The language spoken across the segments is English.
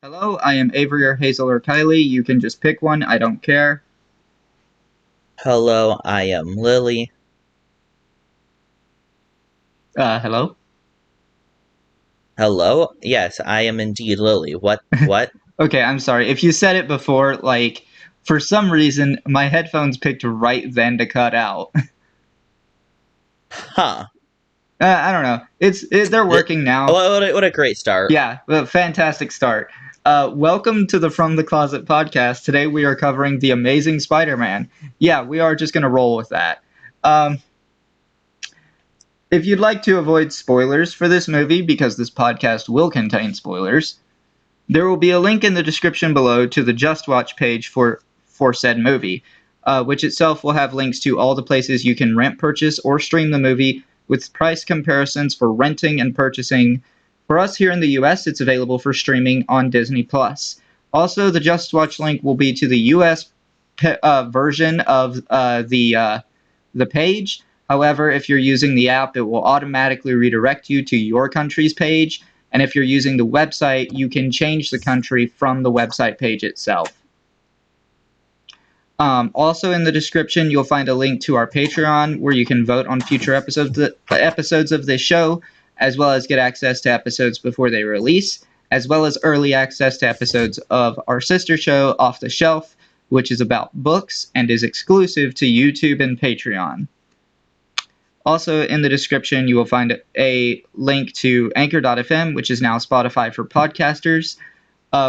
Hello, I am Avery or Hazel or Kylie. You can just pick one, I don't care. Hello, I am Lily. Hello? Hello? Yes, I am indeed Lily. What? Okay, I'm sorry. If you said it before, for some reason, my headphones picked right then to cut out. Huh. I don't know. They're Th- working now. what a great start. Yeah, a fantastic start. Welcome to the From the Closet podcast. Today we are covering The Amazing Spider-Man. Yeah, we are just going to roll with that. Um, if you'd like to avoid spoilers for this movie, because this podcast will contain spoilers, there will be a link in the description below to the Just Watch page for said movie, which itself will have links to all the places you can rent, purchase, or stream the movie with price comparisons for renting and purchasing. For us here in the US, it's available for streaming on Disney Plus. Also, the Just Watch link will be to the US version of the page. However, if you're using the app, it will automatically redirect you to your country's page. And if you're using the website, you can change the country from the website page itself. Also in the description, you'll find a link to our Patreon where you can vote on future episodes of this show, as well as get access to episodes before they release, as well as early access to episodes of our sister show, Off the Shelf, which is about books and is exclusive to YouTube and Patreon. Also, in the description, you will find a link to Anchor.fm, which is now Spotify for podcasters,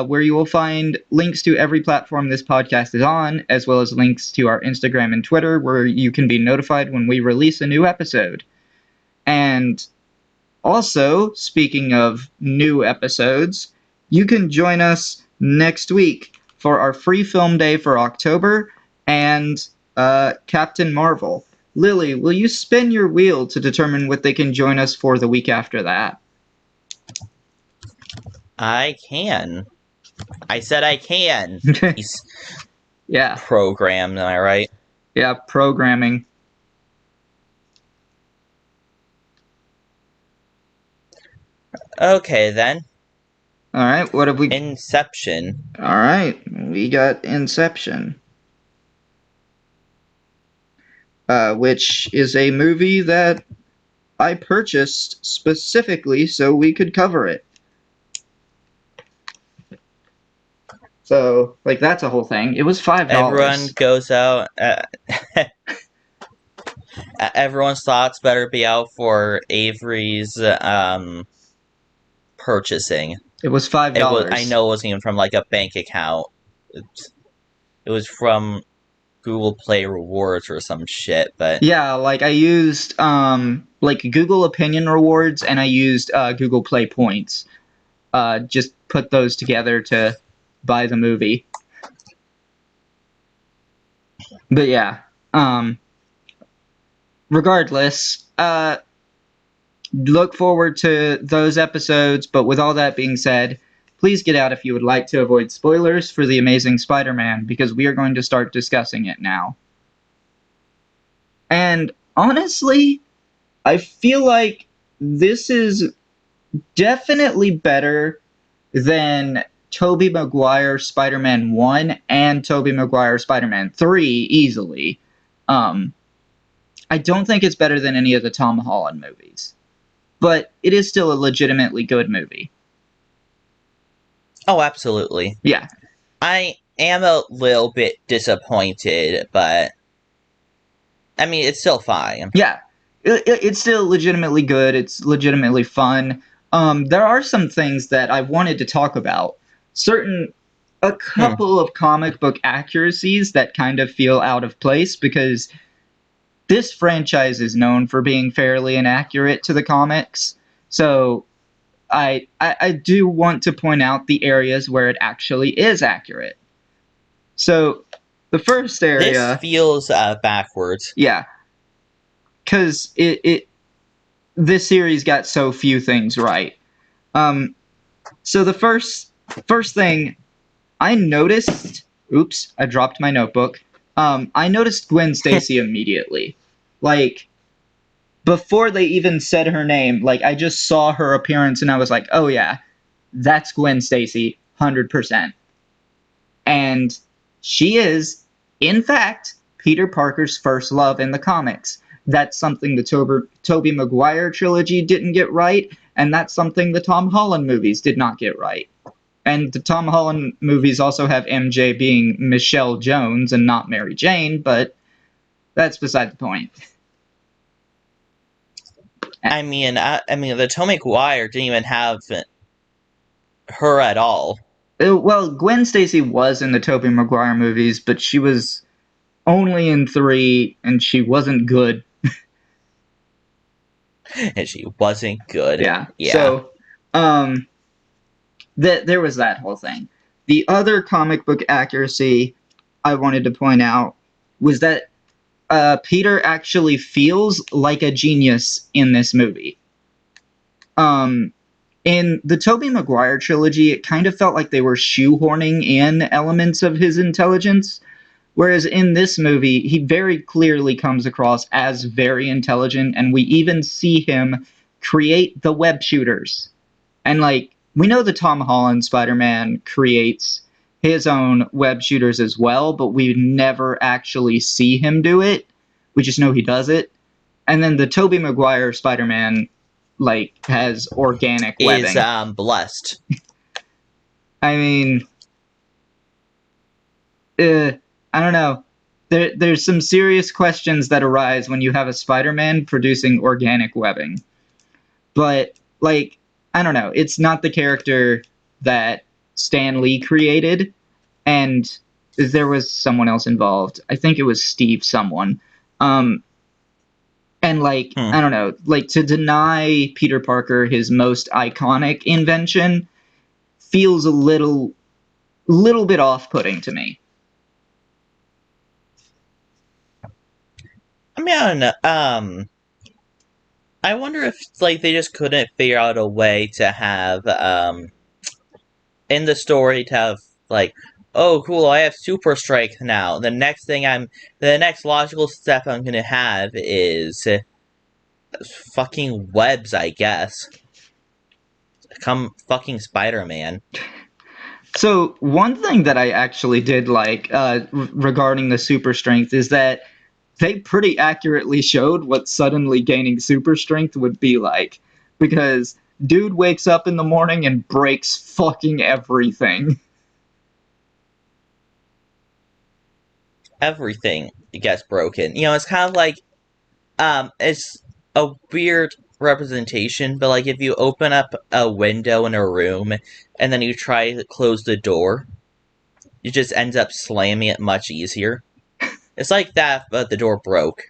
where you will find links to every platform this podcast is on, as well as links to our Instagram and Twitter, where you can be notified when we release a new episode. And also, speaking of new episodes, you can join us next week for our free film day for October and Captain Marvel. Lily, will you spin your wheel to determine what they can join us for the week after that? I can. I said I can. He's Yeah. programmed, am I right? Yeah, programming. Okay then. All right, what have we... Inception. All right, we got Inception, which is a movie that I purchased specifically so we could cover it. So, that's a whole thing. It was $5. Everyone goes out. Everyone's thoughts better be out for Avery's purchasing. It was $5. I know it wasn't even from like a bank account. It was from Google Play Rewards or some shit, but Yeah, I used Google Opinion Rewards and I used Google Play Points. Just put those together to buy the movie. But yeah, regardless, look forward to those episodes. But with all that being said, please get out if you would like to avoid spoilers for The Amazing Spider-Man, because we are going to start discussing it now. And honestly, I feel like this is definitely better than Tobey Maguire Spider-Man 1 and Tobey Maguire Spider-Man 3 easily. I don't think it's better than any of the Tom Holland movies, but it is still a legitimately good movie. oh, absolutely. Yeah. I am a little bit disappointed, but I mean, it's still fine. Yeah. It's still legitimately good. It's legitimately fun. There are some things that I wanted to talk about. A couple of comic book accuracies that kind of feel out of place, because this franchise is known for being fairly inaccurate to the comics. So I do want to point out the areas where it actually is accurate. So the first area... This feels backwards. Yeah. Because this series got so few things right. So the first thing I noticed... Oops, I dropped my notebook. I noticed Gwen Stacy immediately. Before they even said her name, I just saw her appearance and I was like, oh yeah, that's Gwen Stacy 100%. And she is, in fact, Peter Parker's first love in the comics. That's something the Tobey Maguire trilogy didn't get right, and that's something the Tom Holland movies did not get right. And the Tom Holland movies also have MJ being Michelle Jones and not Mary Jane, but that's beside the point. I mean, the Tobey Maguire didn't even have her at all. Well, Gwen Stacy was in the Tobey Maguire movies, but she was only in 3, and she wasn't good. And she wasn't good. Yeah. Yeah. So, there was that whole thing. The other comic book accuracy I wanted to point out was that Peter actually feels like a genius in this movie. In the Tobey Maguire trilogy, it kind of felt like they were shoehorning in elements of his intelligence, whereas in this movie, he very clearly comes across as very intelligent, and we even see him create the web shooters. And, like, we know the Tom Holland Spider-Man creates his own web shooters as well, but we never actually see him do it. We just know he does it. And then the Tobey Maguire Spider-Man, like, has organic webbing. Is blessed. I mean, I don't know. There's some serious questions that arise when you have a Spider-Man producing organic webbing. But, like, I don't know. It's not the character that Stan Lee created, and there was someone else involved. I think it was Steve someone. And, like, I don't know. Like, to deny Peter Parker his most iconic invention feels a little bit off-putting to me. I mean, I don't know. I wonder if, like, they just couldn't figure out a way to have, in the story to have, like, oh, cool, I have super strength now. The next logical step I'm gonna have is fucking webs, I guess. Come fucking Spider-Man. So one thing that I actually did like regarding the super strength is that they pretty accurately showed what suddenly gaining super strength would be like. Because dude wakes up in the morning and breaks fucking everything. Everything gets broken. You know, it's kind of like, it's a weird representation, but like if you open up a window in a room and then you try to close the door, you just end up slamming it much easier. It's like that, but the door broke.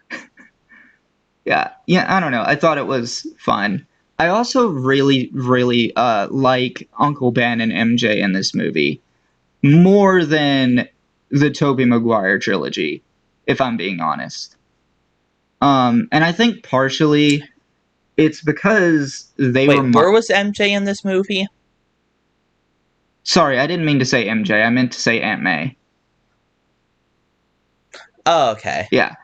Yeah, I don't know. I thought it was fun. I also really, really like Uncle Ben and MJ in this movie more than the Tobey Maguire trilogy, if I'm being honest. And I think partially it's because they were. Wait, where was MJ in this movie? Sorry, I didn't mean to say MJ. I meant to say Aunt May. Oh, okay. Yeah.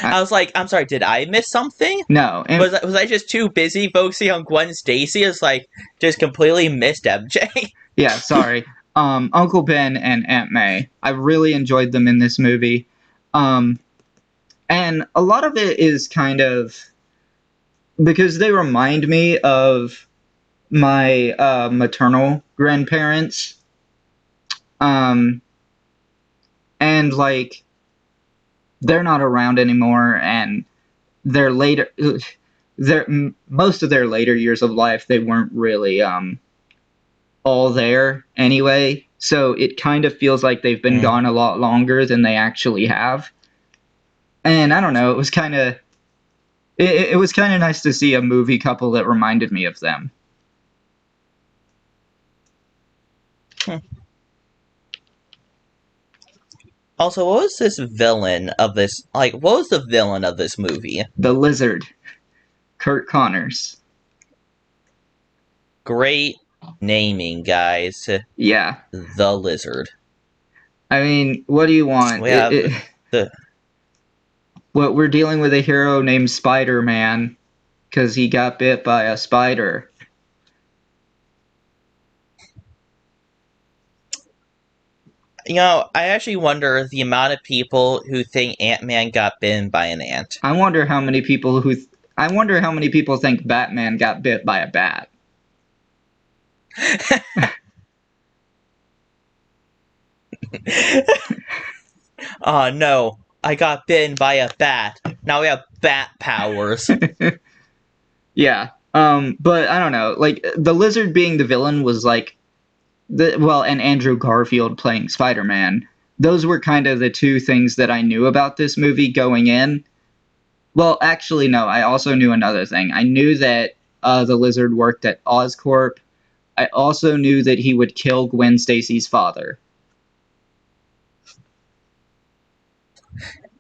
I was like, I'm sorry, did I miss something? No. Was I just too busy focusing on Gwen Stacy? It's like, just completely missed MJ. Yeah, sorry. Uncle Ben and Aunt May. I really enjoyed them in this movie. And a lot of it is kind of because they remind me of my maternal grandparents. And like they're not around anymore, and most of their later years of life they weren't really all there anyway, so it kind of feels like they've been gone a lot longer than they actually have. And I don't know, it was kind of nice to see a movie couple that reminded me of them. Also, what was this villain of this? Like, what was the villain of this movie? The Lizard, Kurt Connors. Great naming, guys. Yeah. The Lizard. I mean, what do you want? We have What we're dealing with a hero named Spider-Man because he got bit by a spider. I actually wonder the amount of people who think Ant-Man got bitten by an ant. I wonder how many people I wonder how many people think Batman got bit by a bat. Oh no, I got bitten by a bat. Now we have bat powers. Yeah. But I don't know. Like the lizard being the villain was like and Andrew Garfield playing Spider-Man. Those were kind of the two things that I knew about this movie going in. Well, actually, no. I also knew another thing. I knew that the lizard worked at Oscorp. I also knew that he would kill Gwen Stacy's father.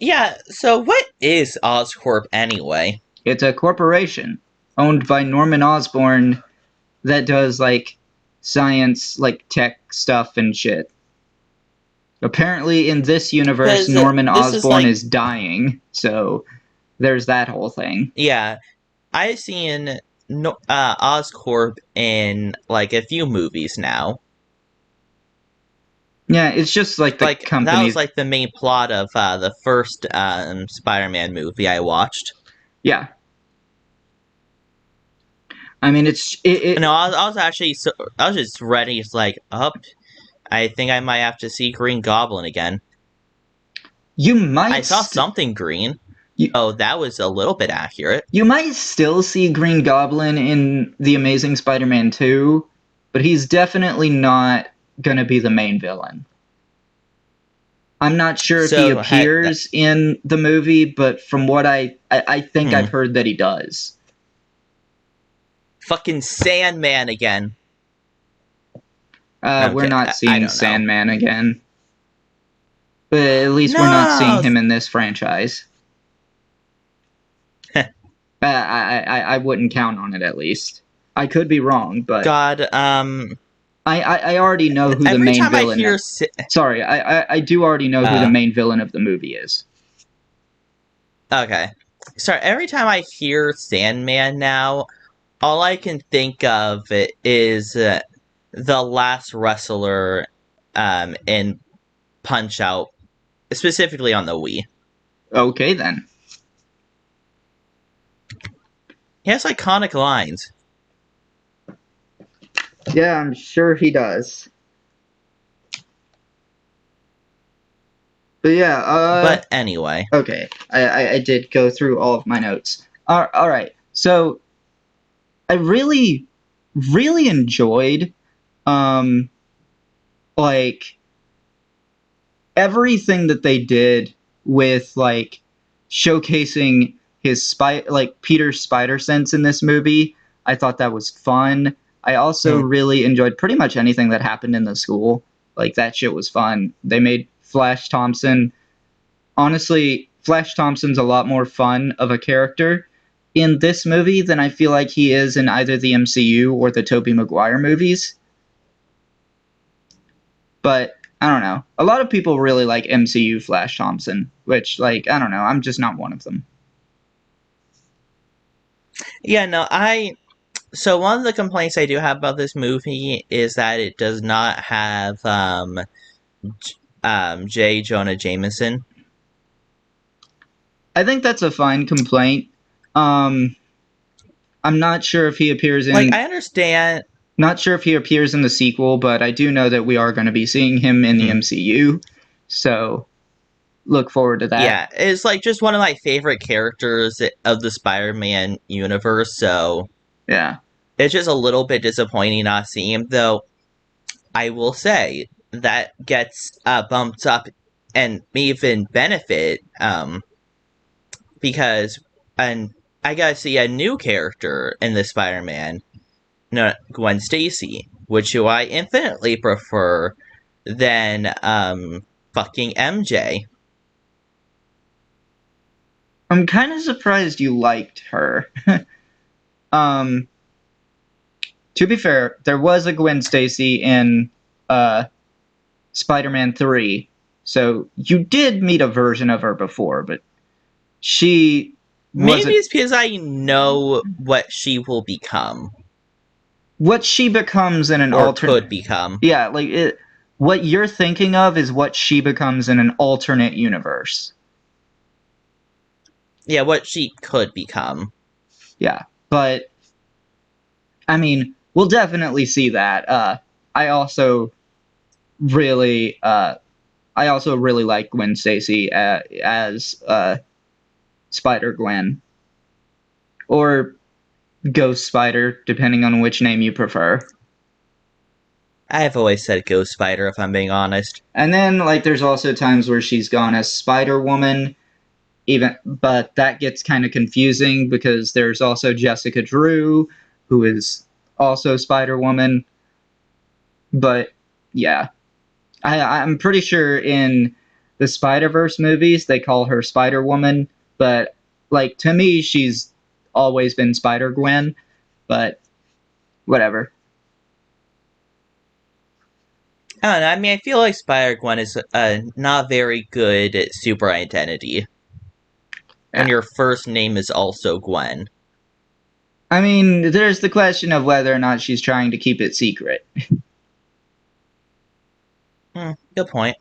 Yeah, so what is Oscorp anyway? It's a corporation owned by Norman Osborn that does like science, like tech stuff and shit. Apparently, in this universe, Because Norman this is Osborn like, is dying, so there's that whole thing. yeah, I've seen Oscorp in like a few movies now. Yeah, it's just like the Like that company. was like the main plot of the first Spider-Man movie I watched. Yeah, I mean No, I was actually I was just ready. It's like, up. I think I might have to see Green Goblin again. you might I saw something green. you, Oh, that was a little bit accurate. you might still see Green Goblin in The Amazing Spider-Man 2, but he's definitely not gonna be the main villain. I'm not sure if he So, appears in the movie, but from what I think hmm. I've heard that he does. Fucking Sandman again. We're Okay, not I seeing don't know. Sandman again. But at least we're not seeing No! him in this franchise. I wouldn't count on it, at least. I could be wrong, but God, I already know who the every main time I villain. hear, Sorry, I do already know who the main villain of the movie is. okay, sorry. Every time I hear Sandman now, all I can think of is the last wrestler, in Punch Out, specifically on the Wii. Okay then. He has iconic lines. Yeah, I'm sure he does. But yeah, But anyway, okay. I did go through all of my notes. All right. So I really, really enjoyed, um, like everything that they did with like showcasing his Peter's spider sense in this movie. I thought that was fun. I also really enjoyed pretty much anything that happened in the school. Like that shit was fun. They made Flash Thompson. Honestly, Flash Thompson's a lot more fun of a character in this movie than I feel like he is in either the MCU or the Tobey Maguire movies. But I don't know. A lot of people really like MCU Flash Thompson, which, like, I don't know. I'm just not one of them. yeah, no, So one of the complaints I do have about this movie is that it does not have J. Jonah Jameson. I think that's a fine complaint. I'm not sure if he appears in. Like, I understand. Not sure if he appears in the sequel, but I do know that we are going to be seeing him in the MCU. So look forward to that. Yeah, it's like just one of my favorite characters of the Spider-Man universe. So yeah, it's just a little bit disappointing not seeing him. Though I will say that gets bumped up and may even benefit because and I gotta see a new character in the Spider-Man, no, Gwen Stacy, which I infinitely prefer than fucking MJ. I'm kind of surprised you liked her. um, to be fair, there was a Gwen Stacy in Spider-Man 3, so you did meet a version of her before, but she Maybe it's because I know what she will become. What she becomes in an or alternate could become. Yeah, like what you're thinking of is what she becomes in an alternate universe. Yeah, what she could become. Yeah, but I mean, we'll definitely see that. I also really, like Gwen Stacy as Spider Gwen or Ghost Spider, depending on which name you prefer. I've always said Ghost Spider, if I'm being honest. And then, like, there's also times where she's gone as Spider Woman, but that gets kind of confusing because there's also Jessica Drew, who is also Spider Woman. But yeah, I'm pretty sure in the Spider-Verse movies they call her Spider Woman, but like to me she's always been Spider Gwen. But whatever. I don't know, I mean, I feel like Spider-Gwen is a not very good super identity. When Yeah. your first name is also Gwen. I mean, there's the question of whether or not she's trying to keep it secret. Good point.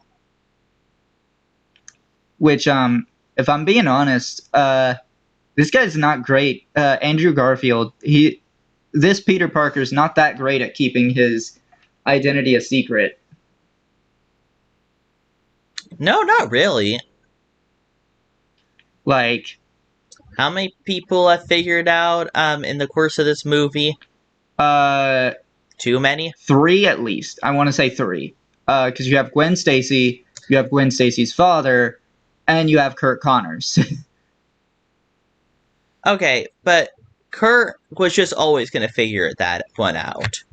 Which, if I'm being honest, this guy's not great. Andrew Garfield, this Peter Parker's not that great at keeping his identity a secret. No, not really. Like, How many people have figured out in the course of this movie? Too many? 3 at least. I want to say 3. Because you have Gwen Stacy, you have Gwen Stacy's father, and you have Kurt Connors. Okay, but Kurt was just always going to figure that one out.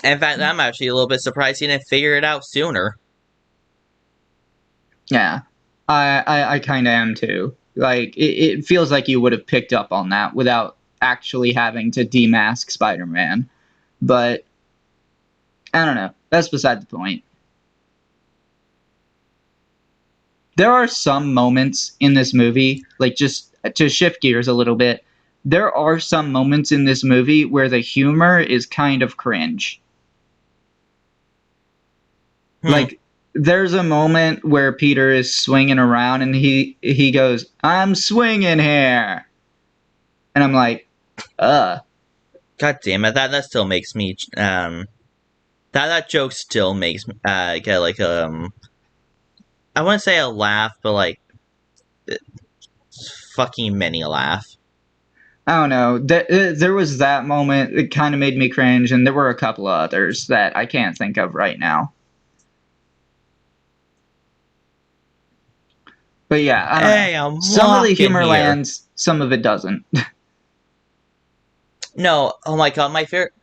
In fact, I'm actually a little bit surprised he didn't figure it out sooner. Yeah, I kind of am too. Like, it feels like you would have picked up on that without actually having to demask Spider-Man. But, I don't know. That's beside the point. There are some moments in this movie, like just to shift gears a little bit, there are some moments in this movie where the humor is kind of cringe. Like, there's a moment where Peter is swinging around and he goes, "I'm swinging here," and I'm like, God damn it! That still makes me that joke still makes me get like I wouldn't say a laugh, but like fucking many a laugh. I don't know. There was that moment. It kind of made me cringe, and there were a couple of others that I can't think of right now. But yeah, I don't Hey, know. I'm Some of the walking humor here. lands, some of it doesn't. No, oh my god, my favorite,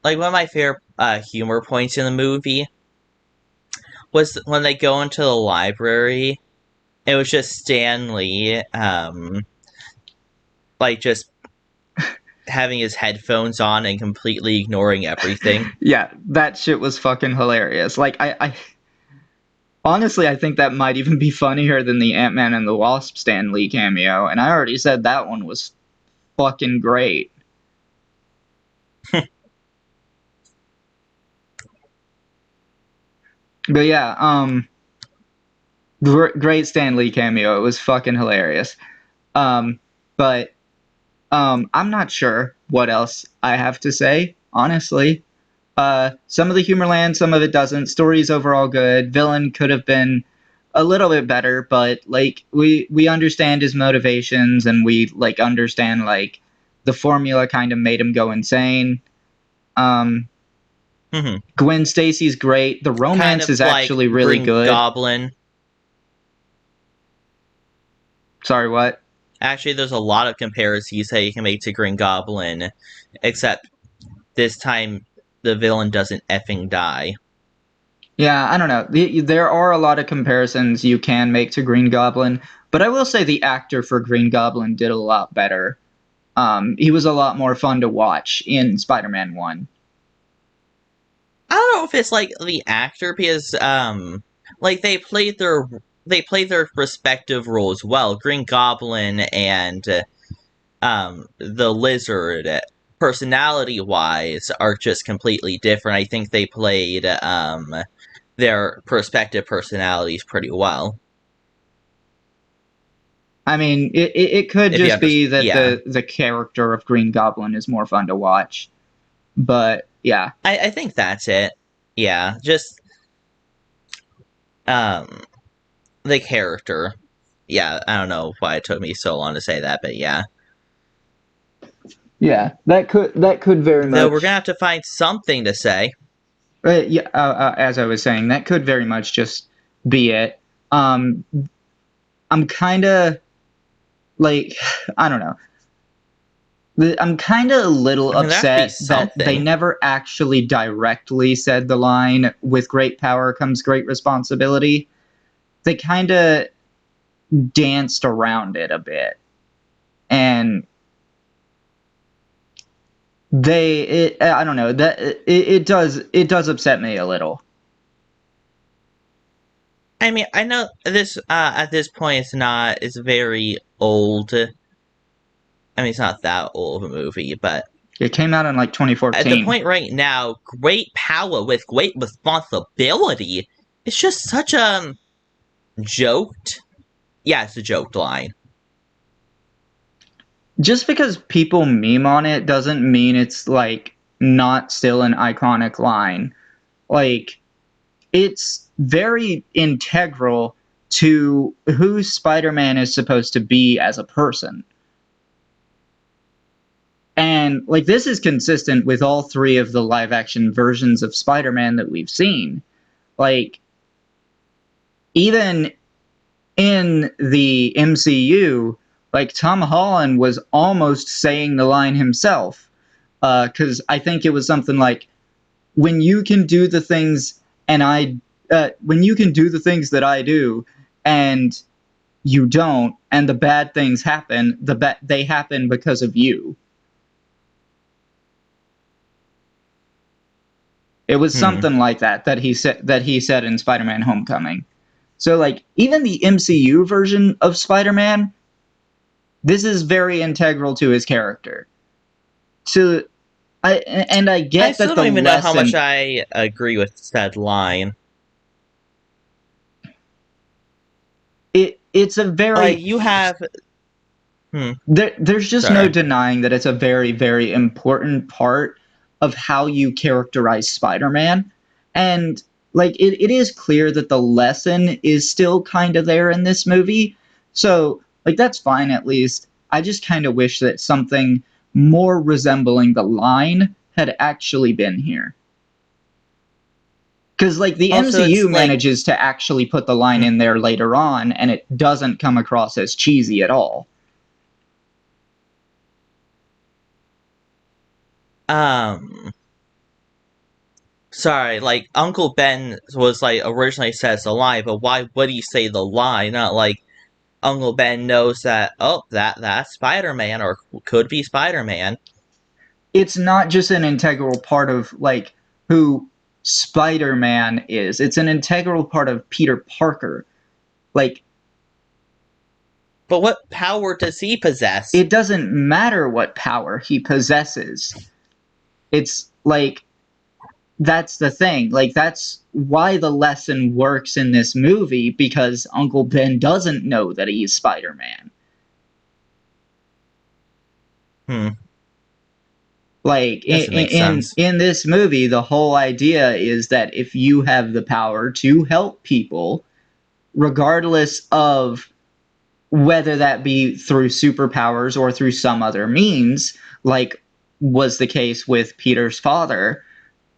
like one of my favorite humor points in the movie was when they go into the library. It was just Stanley, like just having his headphones on and completely ignoring everything. Yeah, that shit was fucking hilarious. Like, I honestly, I think that might even be funnier than the Ant-Man and the Wasp Stan Lee cameo, and I already said that one was fucking great. But yeah, great Stan Lee cameo. It was fucking hilarious. But I'm not sure what else I have to say, honestly. Some of the humor lands, some of it doesn't. Story's overall good. Villain could have been a little bit better, but like we understand his motivations and we like understand like the formula kind of made him go insane. Um, Gwen Stacy's great. The Kind romance of is like actually really Green good. Goblin. Sorry, what? Actually, there's a lot of comparisons that you can make to Green Goblin, except this time the villain doesn't effing die. Yeah, I don't know. There are a lot of comparisons you can make to Green Goblin, but I will say the actor for Green Goblin did a lot better. He was a lot more fun to watch in Spider-Man 1. I don't know if it's like the actor because like they played their respective roles well. Green Goblin and the Lizard personality-wise, are just completely different. I think they played their respective personalities pretty well. I mean, it could If you just be understand, that yeah. the character of Green Goblin is more fun to watch. But yeah, I think that's it. Yeah, just um the character. Yeah, I don't know why it took me so long to say that, but yeah. yeah, that could very Though we're gonna much. have to find something to say. Yeah, as I was saying, that could very much just be it. Um, I'm kind of like, I don't know. I'm kind of a little I mean, there has to be upset that they something. never actually directly said the line, with great power comes great responsibility. They kind of danced around it a bit. And I don't know, that it does upset me a little. I mean, I know this at this point it's very old. I mean, it's not that old of a movie, but It came out in like at the 2014. point right now, great power with great responsibility. It's just such a joked. Yeah, it's a joked line. Just because people meme on it doesn't mean it's like not still an iconic line. Like, it's very integral to who Spider-Man is supposed to be as a person. And like, this is consistent with all three of the live action versions of Spider-Man that we've seen. Like, even in the MCU, like, Tom Holland was almost saying the line himself. Because I think it was something like, when you can do the things when you can do the things that I do, and you don't, and the bad things happen, they happen because of you. It was Hmm. something like that he said in Spider-Man Homecoming. So like, even the MCU version of Spider-Man, this is very integral to his character. So I I get that still the don't even know how much lesson I agree with said line. it's a Like very you have, hmm, there's just no sorry. denying that it's a very, very important part of how you characterize Spider-Man. And like, it is clear that the lesson is still kind of there in this movie. So like, that's fine at least. I just kind of wish that something more resembling the line had actually been here. Because like, the Also, MCU it's like, manages to actually put the line hmm, in there later on, and it doesn't come across as cheesy at all. um, sorry, like Uncle Ben was like originally says the line, but why would he say the line? Not like Uncle Ben knows that that's Spider Man or could be Spider Man. It's not just an integral part of like who Spider-Man is. It's an integral part of Peter Parker. Like, But what power does he possess? it doesn't matter what power he possesses. It's like, that's the thing. Like, that's why the lesson works in this movie, because Uncle Ben doesn't know that he's Spider-Man. Hmm, Like, guess it makes sense. in this movie, the whole idea is that if you have the power to help people, regardless of whether that be through superpowers or through some other means, like was the case with Peter's father,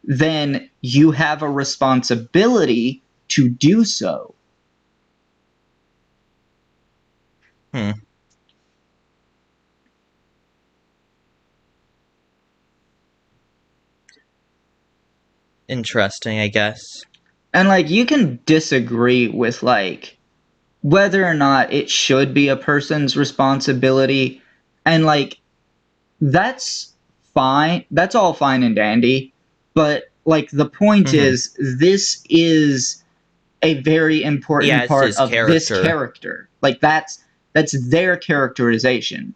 then you have a responsibility to do so. Hmm, interesting, I guess. And like, you can disagree with like whether or not it should be a person's responsibility, and like, that's fine. That's all fine and dandy. But like, the point Hmm. is, this is a very Yeah, important it's part his of this character. character. Like, that's their characterization.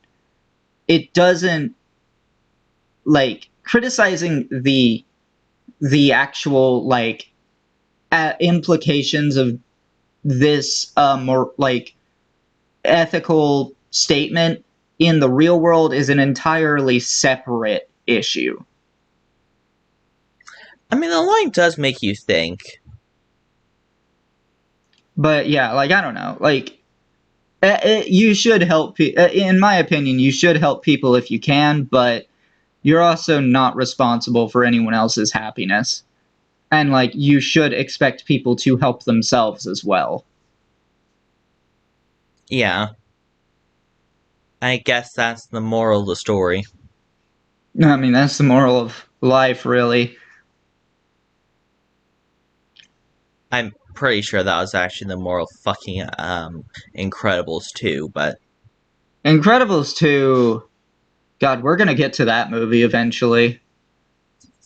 It doesn't like criticizing the actual like implications of this more like ethical statement in the real world is an entirely separate issue. I mean, the line does make you think. But yeah, like I don't know, like you should help. In my opinion, you should help people if you can, but you're also not responsible for anyone else's happiness, and like you should expect people to help themselves as well. Yeah, I guess that's the moral of the story. I mean, that's the moral of life, really. I'm pretty sure that was actually the moral of fucking Incredibles 2, but Incredibles 2. God, we're gonna get to that movie eventually.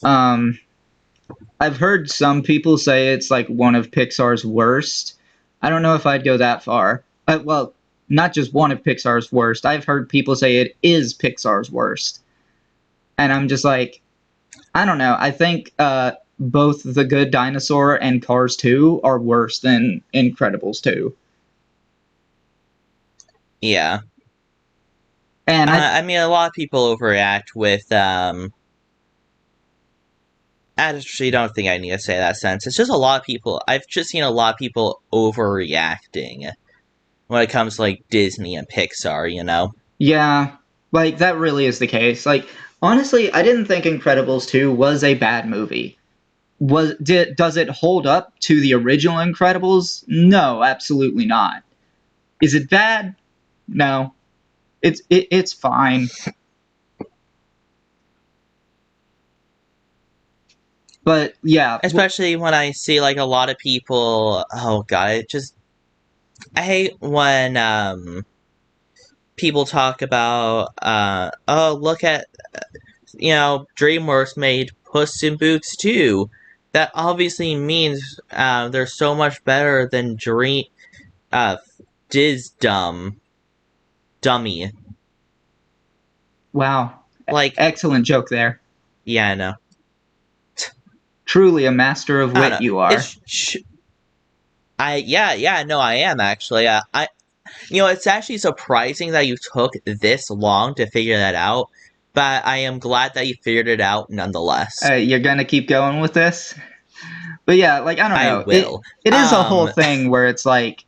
Um, I've heard some people say it's like one of Pixar's worst. I don't know if I'd go that far. Well, not just one of Pixar's worst. I've heard people say it is Pixar's worst. And I'm just like, I don't know. I think both The Good Dinosaur and Cars 2 are worse than Incredibles 2. yeah. And I mean, a lot of people overreact with. I actually don't think I need to say that sentence. It's just a lot of people. I've just seen a lot of people overreacting when it comes to like Disney and Pixar. You know. yeah, like that really is the case. Like honestly, I didn't think Incredibles 2 was a bad movie. Does it hold up to the original Incredibles? No, absolutely not. Is it bad? No. It's fine. But yeah, Especially when I see like a lot of people. Oh god, it just I hate when people talk about oh look at DreamWorks made Puss in Boots 2. That obviously means they're so much better than uh Dummy. wow. Like, Excellent joke there. yeah, I know. Truly a master of I don't wit know. you are. Yeah, no, I am actually. It's actually surprising that you took this long to figure that out, but I am glad that you figured it out nonetheless. You're gonna keep going with this? But yeah, like I don't I know. It will. it is a whole thing where it's like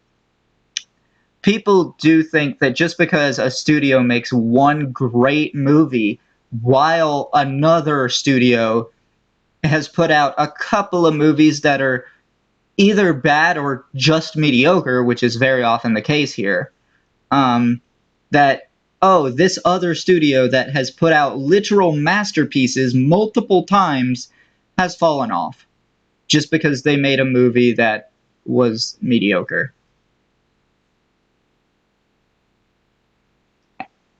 people do think that just because a studio makes one great movie while another studio has put out a couple of movies that are either bad or just mediocre, which is very often the case here, that, oh, this other studio that has put out literal masterpieces multiple times has fallen off just because they made a movie that was mediocre.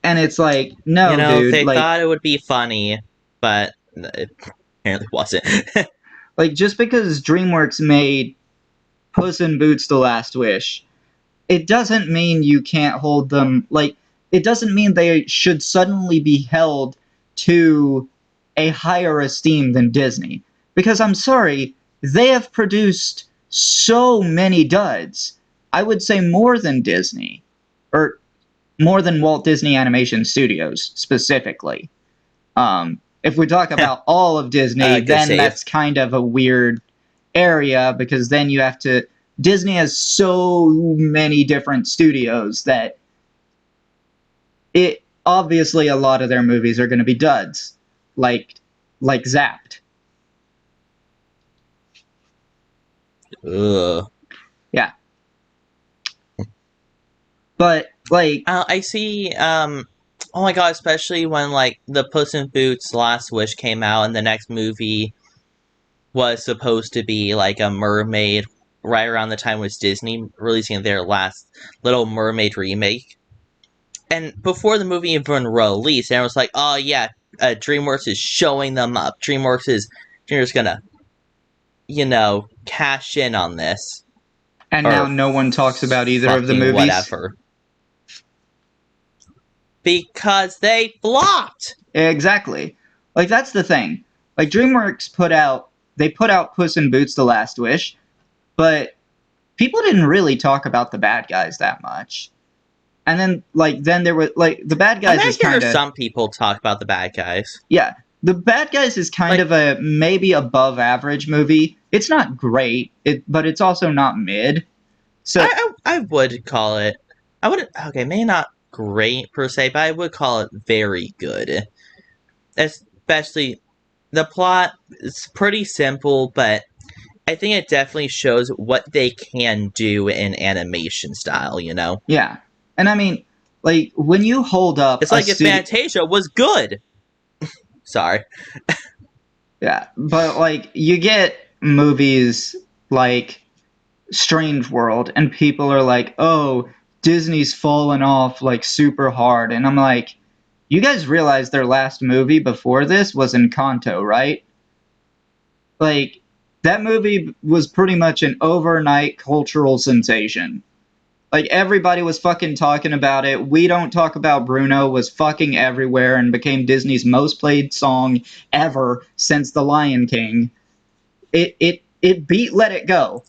And it's like, no, dude, They thought it would be funny, but it apparently wasn't. like just because DreamWorks made Puss in Boots: The Last Wish, it doesn't mean you can't hold them like it doesn't mean they should suddenly be held to a higher esteem than Disney. Because I'm sorry, they have produced so many duds. I would say more than Disney. Or more than Walt Disney Animation Studios specifically. If we talk about all of Disney, Good then save. that's kind of a weird area because then you have to. Disney has so many different studios that it obviously a lot of their movies are going to be duds, like Zapped. Ugh. Yeah, but like I see. Oh my god! Especially when like the Puss in Boots: Last Wish came out, and the next movie was supposed to be like a mermaid. Right around the time was Disney releasing their last Little Mermaid remake, and before the movie even released, everyone was like, "Oh yeah, DreamWorks is showing them up. DreamWorks gonna, cash in on this and now or no one talks about either of the fucking movies. whatever." Because they flopped. Exactly. Like that's the thing. Like DreamWorks put out Puss in Boots: The Last Wish, but people didn't really talk about the bad guys that much. And then there were like the bad I guys mean, I is hear kind of some people talk about the bad guys. yeah. The Bad Guys is kind Like, of a maybe above average movie. It's not great, but it's also not mid. So I would call it. I would okay, maybe not great per se, but I would call it very good. Especially the plot is pretty simple, but I think it definitely shows what they can do in animation style. You know, yeah, and I mean, like when you hold up it's a like if studio, Fantasia was good. Sorry. yeah, but like you get movies like Strange World, and people are like, "Oh, Disney's fallen off like super hard," and I'm like, "You guys realize their last movie before this was Encanto, right?" Like that movie was pretty much an overnight cultural sensation. Like everybody was fucking talking about it. We Don't Talk About Bruno was fucking everywhere and became Disney's most played song ever since The Lion King. It beat Let It Go.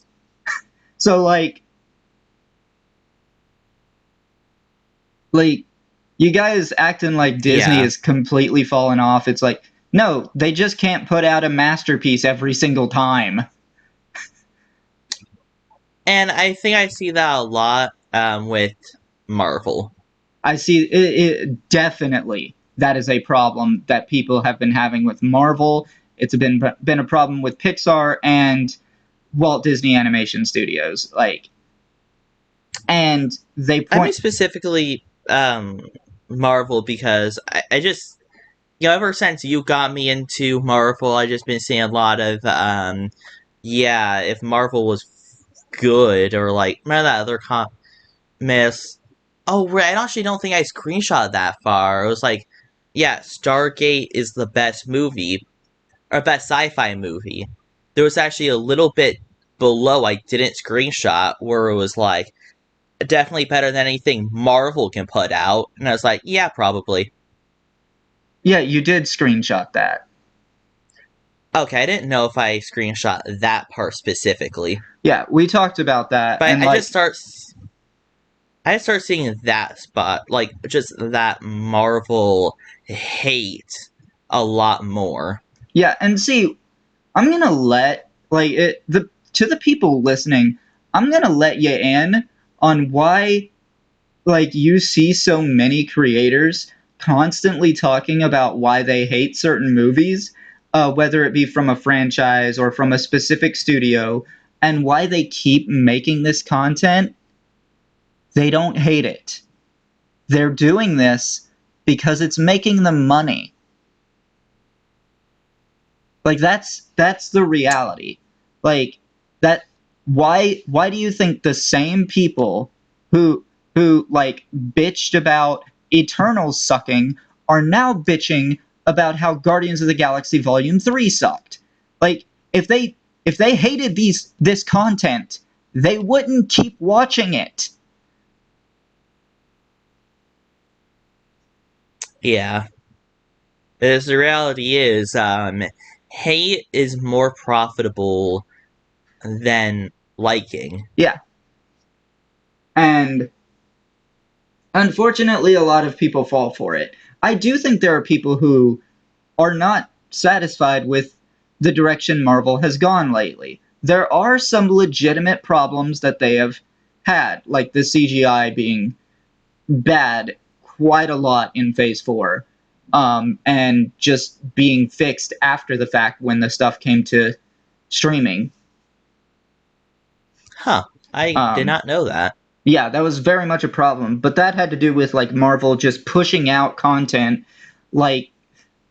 So like you guys acting like Disney Yeah, is completely fallen off. It's like no, they just can't put out a masterpiece every single time. and I think I see that a lot with Marvel. I see it definitely that is a problem that people have been having with Marvel. It's been a problem with Pixar and Walt Disney Animation Studios. Like, and they I mean point, specifically Marvel because I just ever since you got me into Marvel, I just been seeing a lot of yeah, if Marvel was good or like remember that other miss. Oh, right. I actually don't think I screenshot that far. It was like, yeah, Stargate is the best movie or best sci-fi movie. There was actually a little bit below I didn't screenshot where it was like definitely better than anything Marvel can put out, and I was like, yeah, probably. yeah, you did screenshot that. Okay, I didn't know if I screenshot that part specifically, Yeah, we talked about that, but and I start seeing that spot, like just that Marvel hate a lot more. yeah, and see, I'm gonna let like it the to the people listening, I'm gonna let you in on why like you see so many creators constantly talking about why they hate certain movies, whether it be from a franchise or from a specific studio, and why they keep making this content. They don't hate it. They're doing this because it's making them money. Like that's the reality. Like that why do you think the same people who like bitched about Eternals sucking are now bitching about how Guardians of the Galaxy Volume 3 sucked? Like if they hated this content, they wouldn't keep watching it. Yeah, as the reality is, hate is more profitable than liking. Yeah. And unfortunately a lot of people fall for it. I do think there are people who are not satisfied with the direction Marvel has gone lately. There are some legitimate problems that they have had, like the CGI being bad quite a lot in Phase 4, and just being fixed after the fact when the stuff came to streaming. Huh, I did Um, not know that. yeah, that was very much a problem, but that had to do with like Marvel just pushing out content like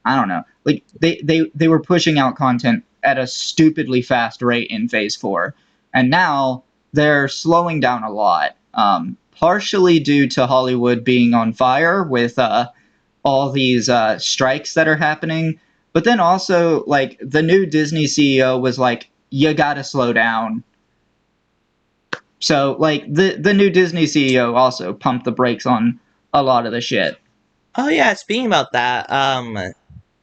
I don't know. Like they were pushing out content at a stupidly fast rate in Phase 4, and now they're slowing down a lot. Partially due to Hollywood being on fire with all these strikes that are happening, but then also like the new Disney CEO was like, "You gotta slow down." So like the new Disney CEO also pumped the brakes on a lot of the shit. Oh yeah, speaking about that,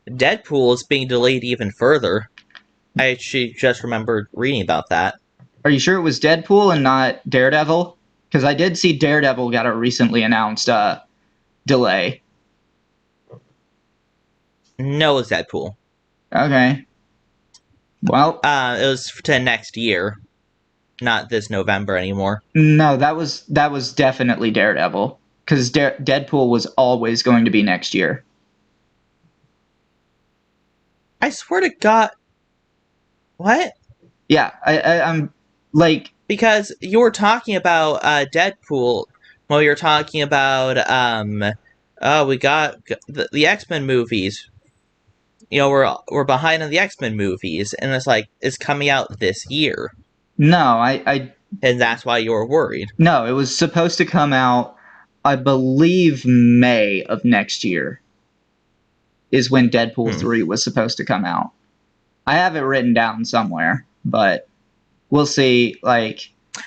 Deadpool is being delayed even further. I actually just remembered reading about that. Are you sure it was Deadpool and not Daredevil? Because I did see Daredevil got a recently announced delay. No, it's Deadpool. Okay. Well, It was to next year, not this November anymore. no, that was definitely Daredevil. Because Deadpool was always going to be next year. I swear to God, what? Yeah, I'm like, Because you were talking about Deadpool. Well, you're talking about oh, we got the X-Men movies. We're behind on the X-Men movies, and it's like it's coming out this year, no, I and that's why you were worried. no, it was supposed to come out, I believe, May of next year is when Deadpool Hmm. 3 was supposed to come out. I have it written down somewhere, but we'll see.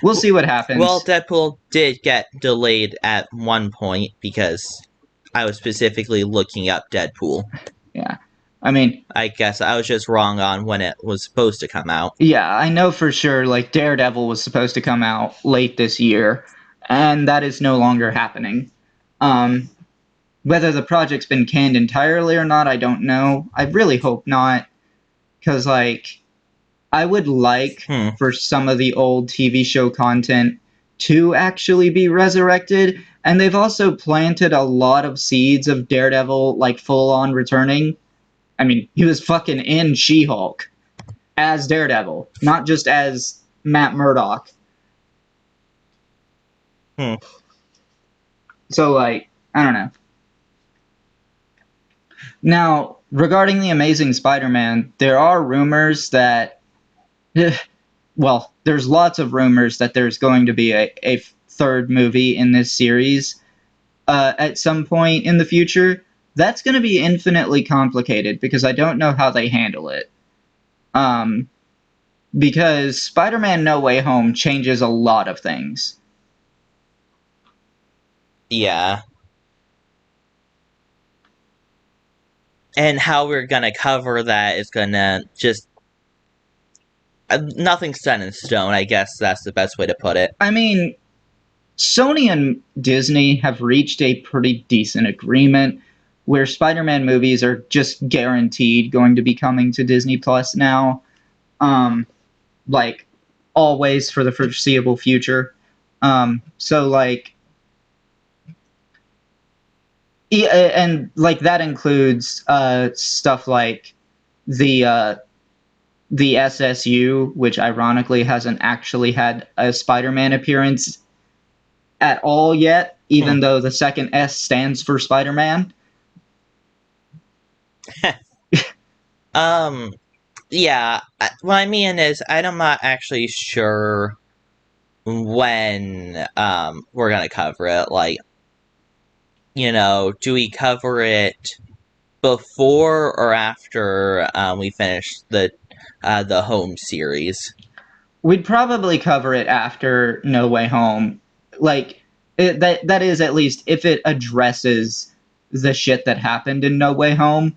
We'll see what Well, happens. Deadpool did get delayed at one point because I was specifically looking up Deadpool. Yeah. I mean, I guess I was just wrong on when it was supposed to come out. yeah, I know for sure, like, Daredevil was supposed to come out late this year, and that is no longer happening. Um, Whether the project's been canned entirely or not, I don't know. I really hope not, because, like, I would like Hmm. for some of the old TV show content to actually be resurrected, and they've also planted a lot of seeds of Daredevil, like, full on returning. I mean, he was fucking in She-Hulk as Daredevil, not just as Matt Murdock. Hmm. So, like, I don't know. Now, regarding the Amazing Spider-Man, there are rumors that, well, there's lots of rumors that there's going to be a third movie in this series at some point in the future. That's going to be infinitely complicated because I don't know how they handle it. Um, because Spider-Man No Way Home changes a lot of things. Yeah. And how we're gonna cover that is gonna just nothing's set in stone. I guess that's the best way to put it. I mean, Sony and Disney have reached a pretty decent agreement where Spider-Man movies are just guaranteed going to be coming to Disney Plus now, like always for the foreseeable future. So like, yeah, and like that includes stuff like the uh, the SSU, which ironically hasn't actually had a Spider-Man appearance at all yet, Hmm. even though the second S stands for Spider-Man. um. Yeah. What I mean is, I'm not actually sure when we're gonna cover it. Like, do we cover it before or after we finish the home series? We'd probably cover it after No Way Home. Like that is at least if it addresses the shit that happened in No Way Home,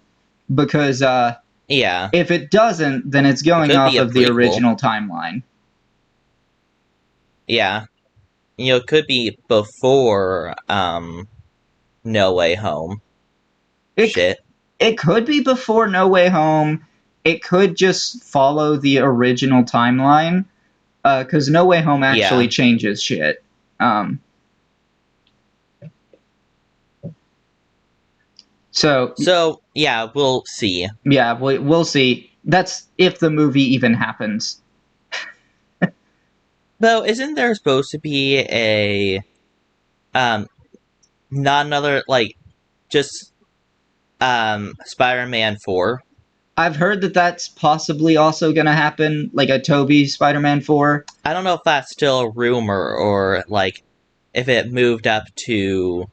because Yeah. if it doesn't, then it's It going could be off a of the prequel. original timeline. Yeah. It could be before No Way Home. It Shit. it could be before No Way Home. It could just follow the original timeline, because No Way Home actually Yeah. changes shit. Um, so So, yeah, we'll see. yeah, we'll see. That's if the movie even happens. Though, isn't there supposed to be um not another like just Spider-Man 4? I've heard that that's possibly also going to happen, like a Toby Spider-Man 4. I don't know if that's still a rumor or like if it moved up to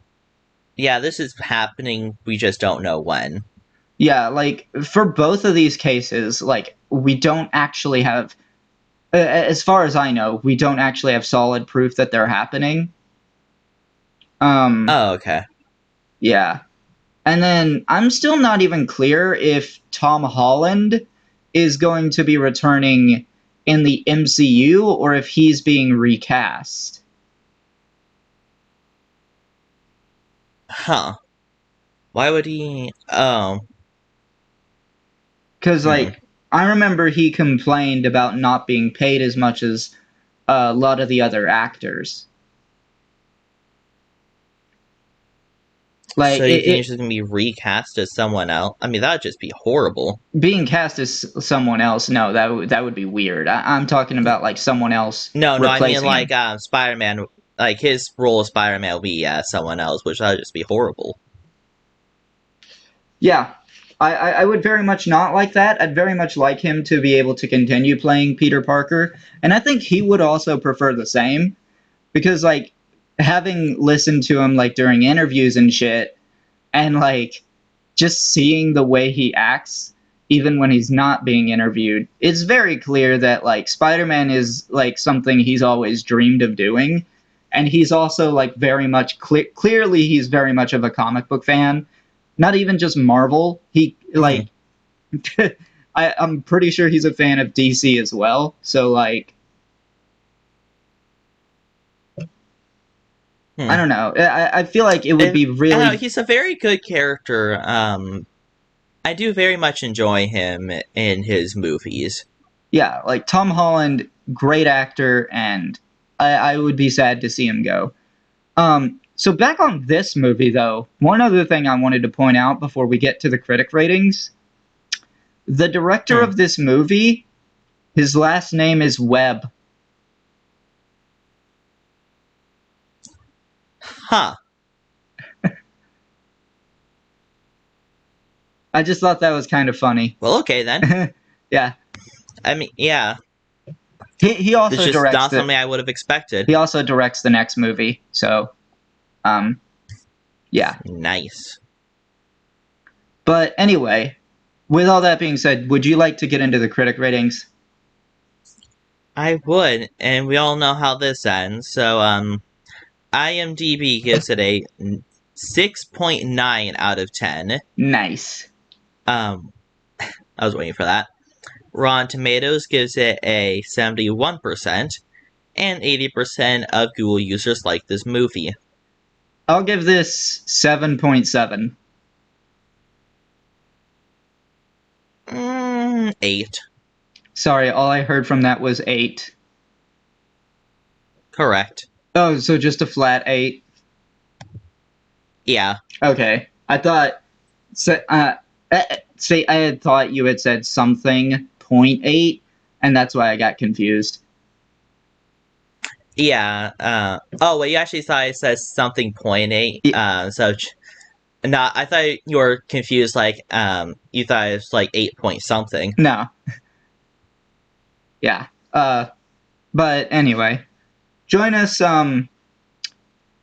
yeah, this is happening, we just don't know when. Yeah, like for both of these cases, like we don't actually have, as far as I know, we don't actually have solid proof that they're happening. Um, Oh, okay. yeah. And then I'm still not even clear if Tom Holland is going to be returning in the MCU or if he's being recast. Huh. Why would he? Oh. Because, like, I remember he complained about not being paid as much as a lot of the other actors. Like, So you think he's just gonna be recast as someone else? I mean, that'd just be horrible. being cast as someone else, no, that would be weird. I'm talking about, like, someone else No, I mean replacing like him. Spider-Man, like his role as Spider-Man will be someone else, which that'd just be horrible. Yeah, I would very much not like that. I'd very much like him to be able to continue playing Peter Parker, and I think he would also prefer the same because, like, having listened to him, like, during interviews and shit, and, like, just seeing the way he acts even when he's not being interviewed, it's very clear that, like, Spider-Man is, like, something he's always dreamed of doing, and he's also, like, very much clearly he's very much of a comic book fan, not even just Marvel. He, like, I'm pretty sure he's a fan of DC as well. So, like, I don't know. I feel like it would be I don't know, really, he's a very good character. I do very much enjoy him in his movies. yeah, like Tom Holland, great actor, and I would be sad to see him go. So back on this movie, though, one other thing I wanted to point out before we get to the critic ratings: the director Hmm. of this movie, his last name is Webb. Huh. I just thought that was kind of funny. Well, okay then. Yeah, I mean, yeah, he it's also just directs not the something I would have expected. he also directs the next movie. So, um, yeah. Nice. But anyway, with all that being said, would you like to get into the critic ratings? I would, and we all know how this ends. So, IMDb gives it a 6.9 out of 10. Nice. Um, I was waiting for that. Rotten Tomatoes gives it a 71%, and 80% of Google users like this movie. I'll give this 7.7. 8. Sorry, all I heard from that was 8. Correct. Oh, so just a flat 8? Yeah. Okay. I thought... say, I had thought you had said something .8, and that's why I got confused. Yeah. Oh, wait, you actually thought it says something .8. No, I thought you were confused, like, you thought it was like 8 point something. No. Yeah. But anyway, join us,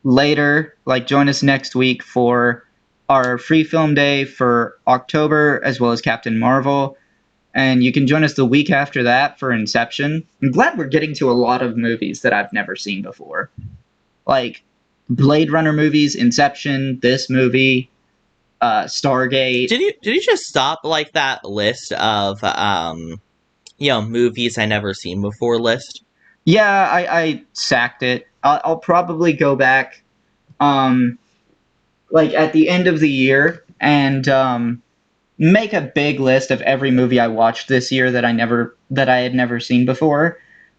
later, like join us next week for our free film day for October, as well as Captain Marvel. And you can join us the week after that for Inception. I'm glad we're getting to a lot of movies that I've never seen before. Like Blade Runner movies, Inception, this movie, Stargate. Did you just stop like that list of movies I never seen before list? Yeah, I sacked it. I'll probably go back like at the end of the year and make a big list of every movie I watched this year that I had never seen before.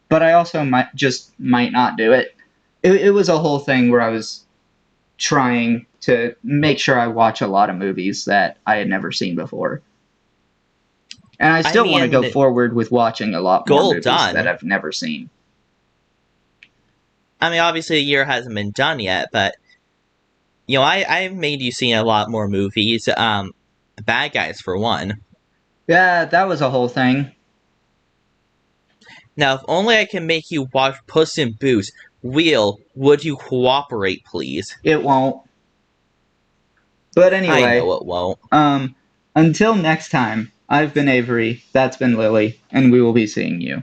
But I also might not do it. It was a whole thing where I was trying to make sure I watch a lot of movies that I had never seen before. And I I still want to go mean, forward with watching a lot more goal movies that done. I've never seen. I mean, obviously the year hasn't been done yet, but I made you see a lot more movies. Bad Guys for one. Yeah, that was a whole thing. Now, if only I can make you watch Puss in Boots. Wheel, would you cooperate, please? It won't. But I know anyway, it won't. until next time, I've been Avery, that's been Lily, and we will be seeing you.